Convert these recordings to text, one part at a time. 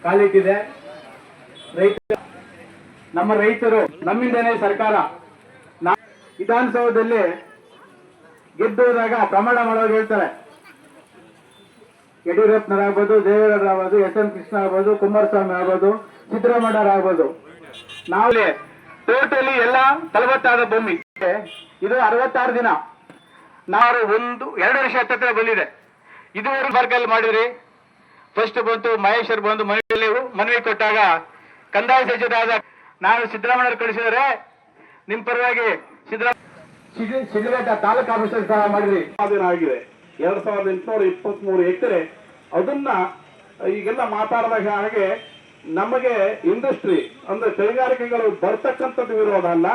ಕಾಲಿಟ್ಟಿದೆ. ನಮ್ಮ ರೈತರು ನಮ್ಮಿಂದನೇ ಸರ್ಕಾರ ವಿಧಾನಸೌಧದಲ್ಲಿ ಗೆದ್ದೋದಾಗ ಪ್ರಮಾಣ ಮಾಡೋರು ಹೇಳ್ತಾರೆ. ಯಡಿಯೂರಪ್ಪನವರಾಗ್ಬೋದು, ದೇವೇಗೌಡರಾಗ್ಬೋದು, ಎಸ್.ಎಂ. ಕೃಷ್ಣ ಆಗ್ಬೋದು, ಕುಮಾರಸ್ವಾಮಿ ಆಗ್ಬೋದು, ಸಿದ್ದರಾಮಯ್ಯರಾಗ್ಬೋದು, ನಾವು ಟೋಟಲಿ ಎಲ್ಲ ಫಲವತ್ತಾದ ಭೂಮಿ. ಇದು 66 ದಿನ. ನಾವು 2 ವರ್ಷ ಹತ್ತಿರ ಬಂದಿದೆ. ಇದುವರೆಗೂ ಬರ್ಗಲ್ ಮಾಡಿದ್ರಿ. ಫಸ್ಟ್ ಬಂತು ಮಹೇಶ್ವರ್ ಬಂದು ಮನವಿ ಕೊಟ್ಟಾಗ ಕಂದಾಯ ಸಚಿವರಾದ ನಾನು ಸಿದ್ದರಾಮಯ್ಯ ಕಳಿಸಿದರೆ ನಿಮ್ ಪರವಾಗಿ ಶಿಡ್ಲಘಟ್ಟ ತಾಲೂಕು ಆಫೀಸರ್ ಸಹ ಮಾಡಿದ್ರಿ. ಆಗಿದೆ 2823 ಎಕರೆ. ಅದನ್ನ ಈಗೆಲ್ಲ ಮಾತಾಡಿದಾಗ ಹಾಗೆ ನಮಗೆ ಇಂಡಸ್ಟ್ರಿ ಅಂದ್ರೆ ಕೈಗಾರಿಕೆಗಳು ಬರ್ತಕ್ಕಂಥದ್ದು ವಿರೋಧ ಅಲ್ಲ.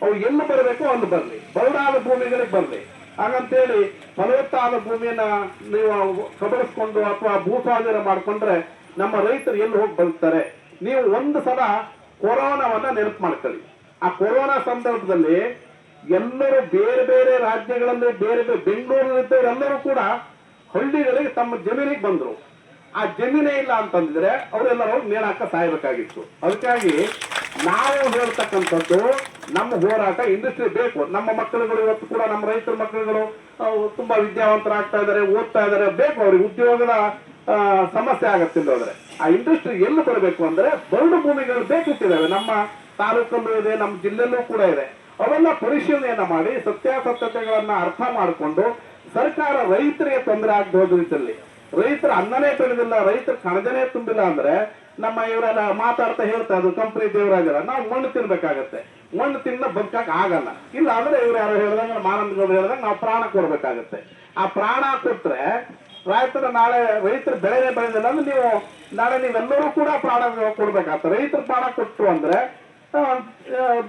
ಅವು ಎಲ್ಲಿ ಬರಬೇಕು ಅಲ್ಲಿ ಬರಲಿ, ಬರಡಾದ ಭೂಮಿಗಳಿಗೆ ಬರಲಿ. ಹಾಗಂತೇಳಿ ಫಲವತ್ತಾದ ಭೂಮಿಯನ್ನ ನೀವು ಕಬಳಿಸ್ಕೊಂಡು ಅಥವಾ ಭೂಸ್ವಾಧೀನ ಮಾಡ್ಕೊಂಡ್ರೆ ನಮ್ಮ ರೈತರು ಎಲ್ಲಿ ಹೋಗಿ ಬದುಕ್ತಾರೆ? ನೀವು ಒಂದು ಸಲ ಕೊರೋನಾವನ್ನ ನೆನಪು ಮಾಡ್ಕೊಳ್ಳಿ. ಆ ಕೊರೋನಾ ಸಂದರ್ಭದಲ್ಲಿ ಎಲ್ಲರೂ ಬೇರೆ ಬೇರೆ ರಾಜ್ಯಗಳಲ್ಲಿ ಬೇರೆ ಬೇರೆ ಬೆಂಗಳೂರಿನಲ್ಲರೂ ಕೂಡ ಹಳ್ಳಿಗಳಿಗೆ ತಮ್ಮ ಜಮೀನಿಗೆ ಬಂದ್ರು. ಆ ಜಮೀನೇ ಇಲ್ಲ ಅಂತಂದಿದ್ರೆ ಅವರೆಲ್ಲರೂ ನೇಣಾಕ ಸಾಯಬೇಕಾಗಿತ್ತು. ಅದಕ್ಕಾಗಿ ನಾವು ಹೇಳ್ತಕ್ಕಂಥದ್ದು ನಮ್ಮ ಹೋರಾಟ ಇಂಡಸ್ಟ್ರಿ ಬೇಕು. ನಮ್ಮ ಮಕ್ಕಳುಗಳು ಇವತ್ತು ಕೂಡ ನಮ್ಮ ರೈತರ ಮಕ್ಕಳುಗಳು ತುಂಬಾ ವಿದ್ಯಾವಂತರಾಗ್ತಾ ಇದ್ದಾರೆ, ಓದ್ತಾ ಇದ್ದಾರೆ. ಬೇಕು ಅವ್ರಿಗೆ ಉದ್ಯೋಗದ ಸಮಸ್ಯೆ ಆಗತ್ತಿಲ್ಲ. ಹೋದ್ರೆ ಆ ಇಂಡಸ್ಟ್ರಿ ಎಲ್ಲಿ ಬರಬೇಕು ಅಂದ್ರೆ ಬರಡು ಭೂಮಿಗಳು ಬೇಕಿದ್ದಾವೆ. ನಮ್ಮ ತಾಲೂಕಲ್ಲೂ ಇದೆ, ನಮ್ಮ ಜಿಲ್ಲೆಯಲ್ಲೂ ಕೂಡ ಇದೆ. ಅವೆಲ್ಲ ಪರಿಶೀಲನೆಯನ್ನ ಮಾಡಿ ಸತ್ಯಾಸತ್ಯತೆಗಳನ್ನ ಅರ್ಥ ಮಾಡಿಕೊಂಡು ಸರ್ಕಾರ ರೈತರಿಗೆ ತೊಂದರೆ ಆಗದ ಹೋದ ರೀತಿಯಲ್ಲಿ, ರೈತರ ಅನ್ನನೇ ಬೆಳೆದಿಲ್ಲ, ರೈತರ ಕಣಜನೇ ತುಂಬಿಲ್ಲ ಅಂದ್ರೆ ನಮ್ಮ ಇವರೆಲ್ಲ ಮಾತಾಡ್ತಾ ಹೇಳ್ತಾ ಇದ್ರು ಕಂಪನಿ ದೇವರಾಜರ ನಾವು ಮಣ್ಣು ತಿನ್ಬೇಕಾಗತ್ತೆ. ಮಣ್ಣು ತಿನ್ನ ಬದುಕಕ್ ಆಗಲ್ಲ. ಇಲ್ಲ ಅಂದ್ರೆ ಇವ್ರು ಯಾರು ಹೇಳ್ದಂಗ ಮಾನಂದಗೌಡರು ಹೇಳ್ದಂಗ ನಾವು ಪ್ರಾಣ ಕೊಡ್ಬೇಕಾಗತ್ತೆ. ಆ ಪ್ರಾಣ ಕೊಟ್ರೆ ರೈತರ ನಾಳೆ ರೈತರು ಬೆಳೆನೇ ಬೆಳೆದಿಲ್ಲ ಅಂದ್ರೆ ನೀವು ನಾಳೆ ನೀವೆಲ್ಲರೂ ಕೂಡ ಪ್ರಾಣ ಕೊಡ್ಬೇಕಾಗತ್ತೆ. ರೈತರ ಪ್ರಾಣ ಕೊಟ್ಟರು ಅಂದ್ರೆ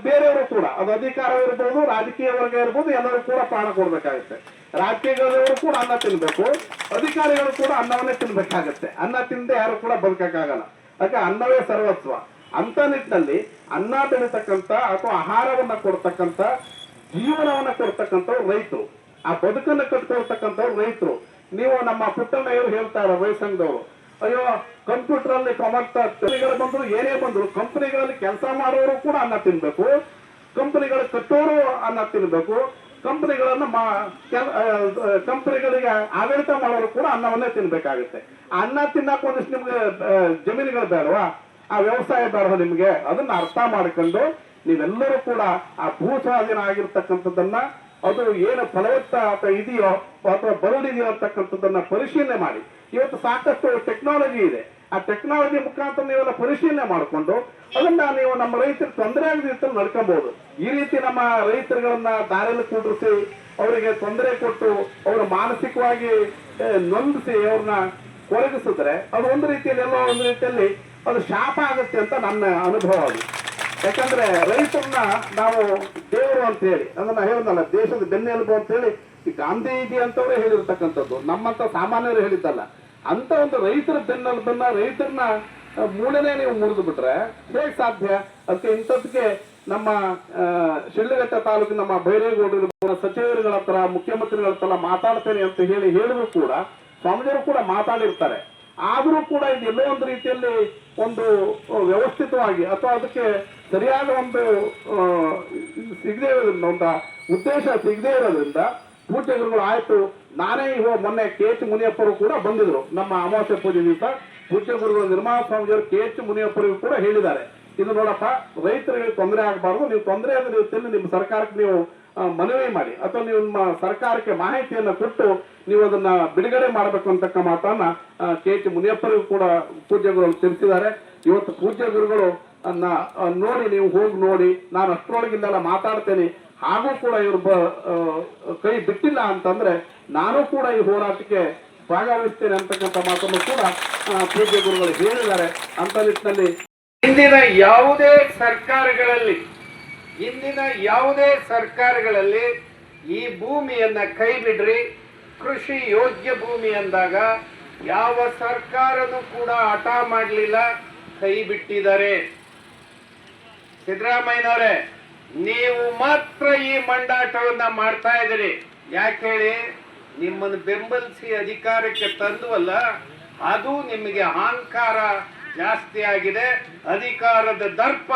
ಬೇರೆಯವರು ಕೂಡ, ಅದು ಅಧಿಕಾರ ಇರ್ಬೋದು, ರಾಜಕೀಯ ವರ್ಗ ಇರ್ಬೋದು, ಎಲ್ಲರೂ ಕೂಡ ಪ್ರಾಣ ಕೊಡ್ಬೇಕಾಗುತ್ತೆ. ರಾಜಕೀಯದವರು ಕೂಡ ಅನ್ನ ತಿನ್ಬೇಕು, ಅಧಿಕಾರಿಗಳು ಕೂಡ ಅನ್ನವನ್ನೇ ತಿನ್ಬೇಕಾಗತ್ತೆ. ಅನ್ನ ತಿಂದೆ ಯಾರು ಕೂಡ ಬದುಕಕ್ಕಾಗಲ್ಲ. ಅದಕ್ಕೆ ಅನ್ನವೇ ಸರ್ವಸ್ವ. ಅಂತ ನಿಟ್ಟಿನಲ್ಲಿ ಅನ್ನ ಬೆಳೀತಕ್ಕಂಥ ಅಥವಾ ಆಹಾರವನ್ನ ಕೊಡ್ತಕ್ಕಂಥ, ಜೀವನವನ್ನ ಕೊಡ್ತಕ್ಕಂಥವ್ರು ರೈತರು. ಆ ಬದುಕನ್ನು ಕಟ್ಕೊಳ್ತಕ್ಕಂಥವ್ರು ರೈತರು. ನೀವು ನಮ್ಮ ಪುಟ್ಟಣ್ಣವರು ಹೇಳ್ತಾರೆ ರೈತ ಸಂಘದವರು, ಅಯ್ಯೋ ಕಂಪ್ಯೂಟರ್ ಅಲ್ಲಿ ಕಂಪನಿಗಳು ಬಂದ್ರು, ಏನೇ ಬಂದ್ರು ಕಂಪನಿಗಳಲ್ಲಿ ಕೆಲಸ ಮಾಡೋರು ಕೂಡ ಅನ್ನ ತಿನ್ಬೇಕು, ಕಂಪನಿಗಳು ಕಟ್ಟೋರು ಅನ್ನ ತಿನ್ಬೇಕು, ಕಂಪನಿಗಳಿಗೆ ಆಡಳಿತ ಮಾಡೋರು ಕೂಡ ಅನ್ನವನ್ನೇ ತಿನ್ಬೇಕಾಗುತ್ತೆ. ಅನ್ನ ತಿನ್ನಕ್ ಒಂದಿಷ್ಟು ನಿಮ್ಗೆ ಜಮೀನುಗಳು ಬೇಡವಾ? ಆ ವ್ಯವಸಾಯ ಬೇಡವಾ ನಿಮ್ಗೆ? ಅದನ್ನ ಅರ್ಥ ಮಾಡ್ಕೊಂಡು ನೀವೆಲ್ಲರೂ ಕೂಡ ಆ ಭೂ ಸ್ವಾಧೀನ ಆಗಿರ್ತಕ್ಕಂಥದ್ದನ್ನ, ಅದು ಏನು ಫಲವತ್ತ ಅಥವಾ ಇದೆಯೋ ಅಥವಾ ಬರಲಿದೆಯೋ ಅಂತಕ್ಕಂಥದ್ದನ್ನ ಪರಿಶೀಲನೆ ಮಾಡಿ. ಇವತ್ತು ಸಾಕಷ್ಟು ಟೆಕ್ನಾಲಜಿ ಇದೆ. ಆ ಟೆಕ್ನಾಲಜಿ ಮುಖಾಂತರ ನೀವೆಲ್ಲ ಪರಿಶೀಲನೆ ಮಾಡಿಕೊಂಡು ಅದನ್ನ ನೀವು ನಮ್ಮ ರೈತರಿಗೆ ತೊಂದರೆ ಆಗದ ರೀತಿಯಲ್ಲಿ ನಡ್ಕೋಬಹುದು. ಈ ರೀತಿ ನಮ್ಮ ರೈತರುಗಳನ್ನ ದಾರಿಯಲ್ಲಿ ಕೂಡಿಸಿ ಅವರಿಗೆ ತೊಂದರೆ ಕೊಟ್ಟು ಅವರು ಮಾನಸಿಕವಾಗಿ ನೊಂದಿಸಿ ಅವ್ರನ್ನ ಕೊರಗಿಸಿದ್ರೆ ಅದು ಒಂದು ರೀತಿಯಲ್ಲಿ ಎಲ್ಲೋ ಒಂದು ರೀತಿಯಲ್ಲಿ ಅದು ಶಾಪ ಆಗುತ್ತೆ ಅಂತ ನನ್ನ ಅನುಭವ. ಅದು ಯಾಕಂದ್ರೆ ರೈತರನ್ನ ನಾವು ದೇವರು ಅಂತ ಹೇಳಿ ಅದನ್ನ ಹೇಳಿದಲ್ಲ, ದೇಶದ ಬೆನ್ನೆಲುಬು ಅಂತ ಹೇಳಿ ಈ ಗಾಂಧೀಜಿ ಅಂತವರೇ ಹೇಳಿರ್ತಕ್ಕಂಥದ್ದು, ನಮ್ಮಂತ ಸಾಮಾನ್ಯರು ಹೇಳಿದ್ದಲ್ಲ. ಅಂತ ಒಂದು ರೈತರ ಬೆನ್ನೆಲುಬನ್ನ, ರೈತರನ್ನ ಮೂಳೆನೇ ನೀವು ಮುರಿದು ಬಿಟ್ರೆ ಹೇಗೆ ಸಾಧ್ಯ? ಅದಕ್ಕೆ ಇಂಥದ್ಕೆ ನಮ್ಮ ಶಿಡ್ಲಘಟ್ಟ ತಾಲೂಕಿನ ನಮ್ಮ ಬೈರೇಗೌಡರು ಸಚಿವರುಗಳ ಹತ್ರ, ಮುಖ್ಯಮಂತ್ರಿಗಳ ಹತ್ರ ಮಾತಾಡ್ತೇನೆ ಅಂತ ಹೇಳಿದ್ರು ಕೂಡ ಸ್ವಾಮಿಜರು ಕೂಡ ಮಾತಾಡಿರ್ತಾರೆ. ಆದರೂ ಕೂಡ ಇದು ಎಲ್ಲೋ ಒಂದು ರೀತಿಯಲ್ಲಿ ಒಂದು ವ್ಯವಸ್ಥಿತವಾಗಿ ಅಥವಾ ಅದಕ್ಕೆ ಸರಿಯಾದ ಒಂದು ಸಿಗದೇ ಇರೋದ್ರಿಂದ, ಒಂದು ಉದ್ದೇಶ ಸಿಗದೇ ಇರೋದ್ರಿಂದ ಪೂಜ್ಯ ಗುರುಗಳು ಆಯ್ತು. ನಾನೇ ಮೊನ್ನೆ KH ಮುನಿಯಪ್ಪರು ಕೂಡ ಬಂದಿದ್ರು ನಮ್ಮ ಅಮಾವಾಸ್ಯ ಪೂಜೆ ದಿವಸ. ಪೂಜ್ಯ ಗುರುಗಳು ನಿರ್ಮಲಾ ಸ್ವಾಮಿಜಿಯವರು KH ಮುನಿಯಪ್ಪರಿಗೂ ಕೂಡ ಹೇಳಿದ್ದಾರೆ, ಇದು ನೋಡಪ್ಪ ರೈತರಿಗೆ ತೊಂದರೆ ಆಗಬಾರ್ದು, ನೀವು ತೊಂದರೆ ಆದ ರೀತಿಯಲ್ಲಿ ನಿಮ್ಮ ಸರ್ಕಾರಕ್ಕೆ ನೀವು ಮನವಿ ಮಾಡಿ ಅಥವಾ ನೀವು ನಿಮ್ಮ ಸರ್ಕಾರಕ್ಕೆ ಮಾಹಿತಿಯನ್ನ ಕೊಟ್ಟು ನೀವು ಅದನ್ನ ಬಿಡುಗಡೆ ಮಾಡಬೇಕು ಅಂತಕ್ಕ ಮಾತನ್ನ KH ಮುನಿಯಪ್ಪರಿಗೂ ಕೂಡ ಪೂಜ್ಯ ಗುರುಗಳು ತಿಳಿಸಿದ್ದಾರೆ. ಇವತ್ತು ಪೂಜ್ಯ ಗುರುಗಳು ನೋಡಿ, ನೀವು ಹೋಗಿ ನೋಡಿ, ನಾನು ಅಷ್ಟರೊಳಗಿಂದೆಲ್ಲ ಮಾತಾಡ್ತೇನೆ, ಹಾಗೂ ಕೂಡ ಇವರು ಕೈ ಬಿಟ್ಟಿಲ್ಲ ಅಂತಂದ್ರೆ ನಾನು ಕೂಡ ಈ ಹೋರಾಟಕ್ಕೆ ಭಾಗವಹಿಸ್ತೇನೆ ಅಂತಕ್ಕಂಥ ಮಾತನ್ನು ಕೂಡ ಪೂಜ್ಯ ಗುರುಗಳು ಹೇಳಿದ್ದಾರೆ. ಅಂತ ನಿಟ್ಟಿನಲ್ಲಿ ಇಂದಿನ ಯಾವುದೇ ಸರ್ಕಾರಗಳಲ್ಲಿ ಈ ಭೂಮಿಯನ್ನ ಕೈ ಬಿಡ್ರಿ, ಕೃಷಿ ಯೋಗ್ಯ ಭೂಮಿ ಅಂದಾಗ ಯಾವ ಸರ್ಕಾರನೂ ಕೂಡ ಹಠ ಮಾಡಲಿಲ್ಲ, ಕೈ ಬಿಟ್ಟಿದ್ದಾರೆ. ಸಿದ್ದರಾಮಯ್ಯನವರೇ, ನೀವು ಮಾತ್ರ ಈ ಮಂಡಾಟವನ್ನ ಮಾಡ್ತಾ ಇದ್ದೀರಿ. ಯಾಕೆ ಹೇಳಿ? ನಿಮ್ಮನ್ನು ಬೆಂಬಲಿಸಿ ಅಧಿಕಾರಕ್ಕೆ ತಂದುವಲ್ಲ, ಅದು ನಿಮಗೆ ಅಹಂಕಾರ ಜಾಸ್ತಿ ಆಗಿದೆ, ಅಧಿಕಾರದ ದರ್ಪ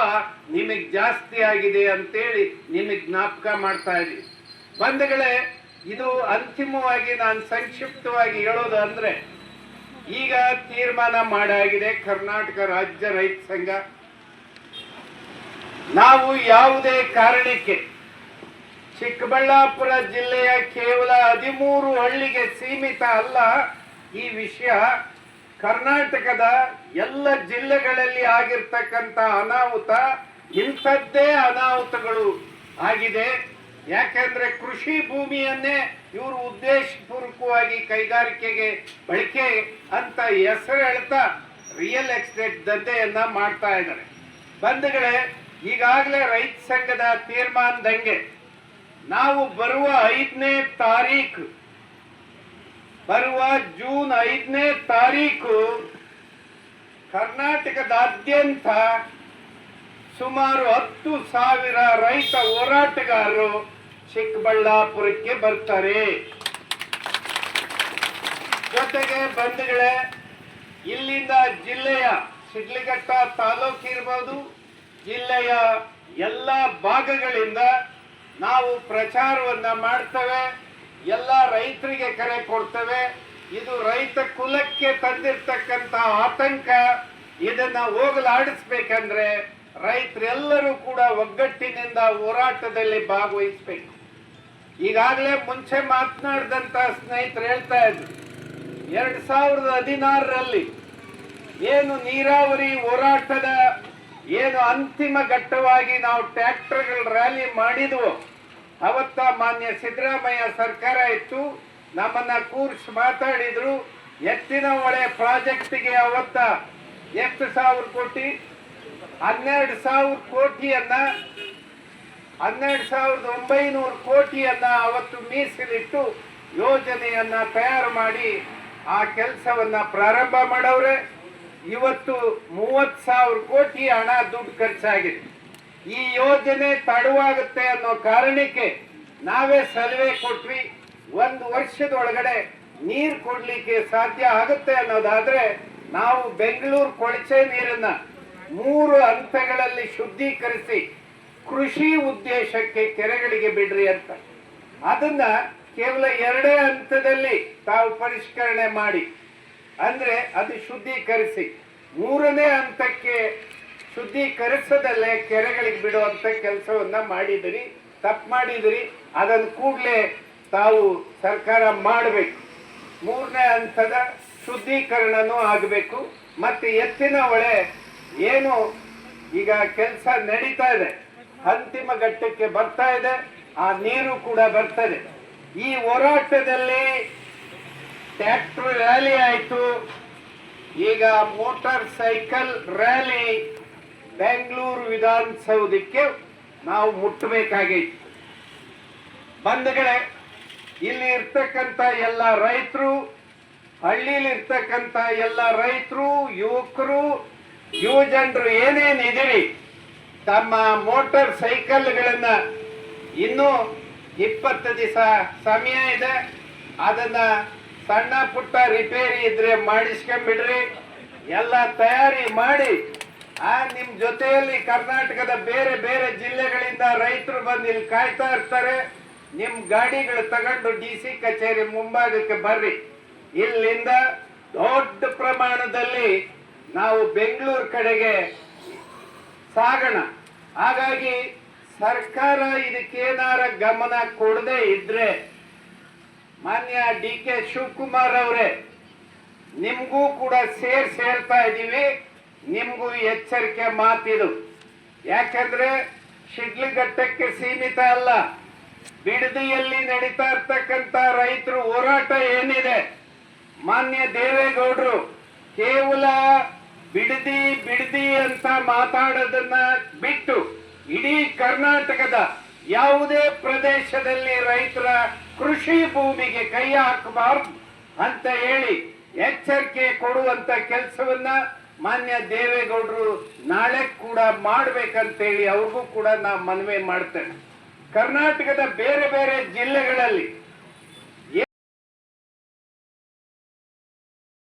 ನಿಮಗೆ ಜಾಸ್ತಿ ಆಗಿದೆ ಅಂತೇಳಿ ನಿಮಗೆ ಜ್ಞಾಪಕ ಮಾಡ್ತಾ ಇದ್ದೀವಿ. ಬಂಧುಗಳೇ, ಇದು ಅಂತಿಮವಾಗಿ ನಾನು ಸಂಕ್ಷಿಪ್ತವಾಗಿ ಹೇಳೋದು ಅಂದ್ರೆ, ಈಗ ತೀರ್ಮಾನ ಮಾಡಾಗಿದೆ ಕರ್ನಾಟಕ ರಾಜ್ಯ ರೈತ ಸಂಘ, ನಾವು ಯಾವುದೇ ಕಾರಣಕ್ಕೆ ಚಿಕ್ಕಬಳ್ಳಾಪುರ ಜಿಲ್ಲೆಯ ಕೇವಲ 13 ಹಳ್ಳಿಗೆ ಸೀಮಿತ ಅಲ್ಲ ಈ ವಿಷಯ. ಕರ್ನಾಟಕದ ಎಲ್ಲ ಜಿಲ್ಲೆಗಳಲ್ಲಿ ಆಗಿರ್ತಕ್ಕಂಥ ಅನಾಹುತ ಇಂಥದ್ದೇ ಅನಾಹುತಗಳು ಆಗಿದೆ. ಯಾಕೆಂದ್ರೆ ಕೃಷಿ ಭೂಮಿಯನ್ನೇ ಇವರು ಉದ್ದೇಶಪೂರ್ವಕವಾಗಿ ಕೈಗಾರಿಕೆಗೆ ಬಳಕೆ ಅಂತ ಹೆಸರು ಹೇಳ್ತಾ ರಿಯಲ್ ಎಸ್ಟೇಟ್ ದಂಧೆಯನ್ನ ಮಾಡ್ತಾ ಇದ್ದಾರೆ. ಬಂಧುಗಳೇ, ಈಗಾಗಲೇ ರೈತ ಸಂಘದ ತೀರ್ಮಾನದಂಗೆ ನಾವು ಬರುವ 5ನೇ ತಾರೀಕು, ಬರುವ ಜೂನ್ 5ನೇ ತಾರೀಕು ಕರ್ನಾಟಕದಾದ್ಯಂತ ಸುಮಾರು 10,000 ರೈತ ಹೋರಾಟಗಾರರು ಚಿಕ್ಕಬಳ್ಳಾಪುರಕ್ಕೆ ಬರ್ತಾರೆ. ಜೊತೆಗೆ ಬಂಧುಗಳೇ, ಇಲ್ಲಿಂದ ಜಿಲ್ಲೆಯ ಶಿಡ್ಲಘಟ್ಟ ತಾಲೂಕು ಇರ್ಬೋದು, ಜಿಲ್ಲೆಯ ಎಲ್ಲ ಭಾಗಗಳಿಂದ ನಾವು ಪ್ರಚಾರವನ್ನ ಮಾಡ್ತೇವೆ. ಎಲ್ಲ ರೈತರಿಗೆ ಕರೆ ಕೊಡ್ತೇವೆ. ಇದು ರೈತ ಕುಲಕ್ಕೆ ತಂದಿರ್ತಕ್ಕಂಥ ಆತಂಕ. ಇದನ್ನ ಹೋಗಲಾಡಿಸ್ಬೇಕಂದ್ರೆ ರೈತರೆಲ್ಲರೂ ಕೂಡ ಒಗ್ಗಟ್ಟಿನಿಂದ ಹೋರಾಟದಲ್ಲಿ ಭಾಗವಹಿಸಬೇಕು. ಈಗಾಗಲೇ ಮುಂಚೆ ಮಾತನಾಡಿದಂತ ಸ್ನೇಹಿತರು ಹೇಳ್ತಾ ಇದ್ರು, 2016ರಲ್ಲಿ ಏನು ನೀರಾವರಿ ಹೋರಾಟದ ಏನು ಅಂತಿಮ ಘಟ್ಟವಾಗಿ ನಾವು ಟ್ರ್ಯಾಕ್ಟರ್ಗಳ ರ್ಯಾಲಿ ಮಾಡಿದ್ವು, ಅವತ್ತ ಮಾನ್ಯ ಸಿದ್ದರಾಮಯ್ಯ ಸರ್ಕಾರ ಇತ್ತು, ನಮ್ಮನ್ನ ಕೂರಿಸಿ ಮಾತಾಡಿದ್ರು. ಎತ್ತಿನ ಹೊಳೆ ಪ್ರಾಜೆಕ್ಟ್ಗೆ ಅವತ್ತ ಎಷ್ಟು ಸಾವಿರ ಕೋಟಿ, 12,000 ಕೋಟಿಯನ್ನ 12,900 ಕೋಟಿಯನ್ನ ಅವತ್ತು ಮೀಸಲಿಟ್ಟು ಯೋಜನೆಯನ್ನ ತಯಾರು ಮಾಡಿ ಆ ಕೆಲಸವನ್ನ ಪ್ರಾರಂಭ ಮಾಡವ್ರೆ. ಇವತ್ತು 30,000 ಕೋಟಿ ಹಣ ದುಡ್ಡು ಖರ್ಚಾಗಿದೆ. ಈ ಯೋಜನೆ ತಡವಾಗುತ್ತೆ ಅನ್ನೋ ಕಾರಣಕ್ಕೆ ನಾವೇ ಸಲಹೆ ಕೊಟ್ವಿ. 1 ವರ್ಷದೊಳಗಡೆ ನೀರು ಕೊಡ್ಲಿಕ್ಕೆ ಸಾಧ್ಯ ಆಗುತ್ತೆ ಅನ್ನೋದಾದ್ರೆ ನಾವು ಬೆಂಗಳೂರು ಕೊಳಚೆ ನೀರನ್ನ 3 ಹಂತಗಳಲ್ಲಿ ಶುದ್ಧೀಕರಿಸಿ ಕೃಷಿ ಉದ್ದೇಶಕ್ಕೆ ಕೆರೆಗಳಿಗೆ ಬಿಡ್ರಿ ಅಂತ, ಅದನ್ನ ಕೇವಲ 2 ಹಂತದಲ್ಲಿ ತಾವು ಪರಿಷ್ಕರಣೆ ಮಾಡಿ, ಅಂದ್ರೆ ಅದು ಶುದ್ಧೀಕರಿಸಿ 3ನೇ ಹಂತಕ್ಕೆ ಶುದ್ಧೀಕರಿಸದಲ್ಲೇ ಕೆರೆಗಳಿಗೆ ಬಿಡುವಂತ ಕೆಲಸವನ್ನ ಮಾಡಿದಿರಿ. ತಪ್ಪು ಮಾಡಿದಿರಿ, ಅದನ್ನು ಕೂಡಲೇ ತಾವು ಸರ್ಕಾರ ಮಾಡಬೇಕು. 3ನೇ ಹಂತದ ಶುದ್ಧೀಕರಣನೂ ಆಗಬೇಕು. ಮತ್ತೆ ಎತ್ತಿನ ಹೊಳೆ ಏನು ಈಗ ಕೆಲಸ ನಡೀತಾ ಇದೆ, ಅಂತಿಮ ಘಟ್ಟಕ್ಕೆ ಬರ್ತಾ ಇದೆ, ಆ ನೀರು ಕೂಡ ಬರ್ತದೆ. ಈ ಹೋರಾಟದಲ್ಲಿ ಟ್ರ್ಯಾಕ್ಟರ್ ರ್ಯಾಲಿ ಆಯಿತು, ಈಗ ಮೋಟಾರ್ ಸೈಕಲ್ ರ್ಯಾಲಿ ಬೆಂಗಳೂರು ವಿಧಾನಸೌಧಕ್ಕೆ ನಾವು ಮುಟ್ಟಬೇಕಾಗಿತ್ತು. ಬಂಧುಗಳೇ, ಇಲ್ಲಿ ಇರ್ತಕ್ಕಂಥ ಎಲ್ಲ ರೈತರು, ಹಳ್ಳಿಲಿ ಇರ್ತಕ್ಕಂಥ ಎಲ್ಲ ರೈತರು, ಯುವಕರು, ಯುವಜನರು ಏನೇನಿದಿರಿ, ತಮ್ಮ ಮೋಟಾರ್ ಸೈಕಲ್ಗಳನ್ನ ಇನ್ನೂ 20 ದಿವಸ ಸಮಯ ಇದೆ, ಅದನ್ನ ಸಣ್ಣ ಪುಟ್ಟ ರಿಪೇರಿ ಇದ್ರೆ ಮಾಡಿಸ್ಕೊಂಡ್ಬಿಡ್ರಿ. ಎಲ್ಲ ತಯಾರಿ ಮಾಡಿ ನಿಮ್ ಜೊತೆಯಲ್ಲಿ ಕರ್ನಾಟಕದ ಬೇರೆ ಬೇರೆ ಜಿಲ್ಲೆಗಳಿಂದ ರೈತರು ಬಂದು ಇಲ್ಲಿ ಕಾಯ್ತಾ ಇರ್ತಾರೆ. ನಿಮ್ ಗಾಡಿಗಳು ತಗೊಂಡು DC ಕಚೇರಿ ಮುಂಭಾಗಕ್ಕೆ ಬರ್ರಿ. ಇಲ್ಲಿಂದ ದೊಡ್ಡ ಪ್ರಮಾಣದಲ್ಲಿ ನಾವು ಬೆಂಗಳೂರು ಕಡೆಗೆ ಸಾಗೋಣ. ಹಾಗಾಗಿ ಸರ್ಕಾರ ಇದಕ್ಕೇನಾರ ಗಮನ ಕೊಡದೆ ಇದ್ರೆ, ಮಾನ್ಯ DK ಶಿವಕುಮಾರ್ ಅವರೇ, ನಿಮ್ಗೂ ಕೂಡ ಸೇರ್ಸಿ ಹೇಳ್ತಾ ಇದ್ದೀವಿ, ನಿಮ್ಗೂ ಎಚ್ಚರಿಕೆ ಮಾತಿದು. ಯಾಕಂದ್ರೆ ಶಿಡ್ಲಘಟ್ಟಕ್ಕೆ ಸೀಮಿತ ಅಲ್ಲ, ಬಿಡದಿಯಲ್ಲಿ ನಡೀತಾ ಇರ್ತಕ್ಕಂಥ ರೈತರ ಹೋರಾಟ ಏನಿದೆ, ಮಾನ್ಯ ದೇವೇಗೌಡರು ಕೇವಲ ಬಿಡದಿ ಬಿಡದಿ ಅಂತ ಮಾತಾಡೋದನ್ನ ಬಿಟ್ಟು ಇಡೀ ಕರ್ನಾಟಕದ ಯಾವುದೇ ಪ್ರದೇಶದಲ್ಲಿ ರೈತರ ಕೃಷಿ ಭೂಮಿಗೆ ಕೈ ಹಾಕಬಾರದು ಅಂತ ಹೇಳಿ ಎಚ್ಚರಿಕೆ ಕೊಡುವಂತ ಕೆಲಸವನ್ನ ಮಾನ್ಯ ದೇವೇಗೌಡರು ನಾಳೆ ಕೂಡ ಮಾಡ್ಬೇಕಂತೇಳಿ ಅವ್ರಿಗೂ ಕೂಡ ನಾ ಮನವಿ ಮಾಡ್ತೇನೆ. ಕರ್ನಾಟಕದ ಬೇರೆ ಬೇರೆ ಜಿಲ್ಲೆಗಳಲ್ಲಿ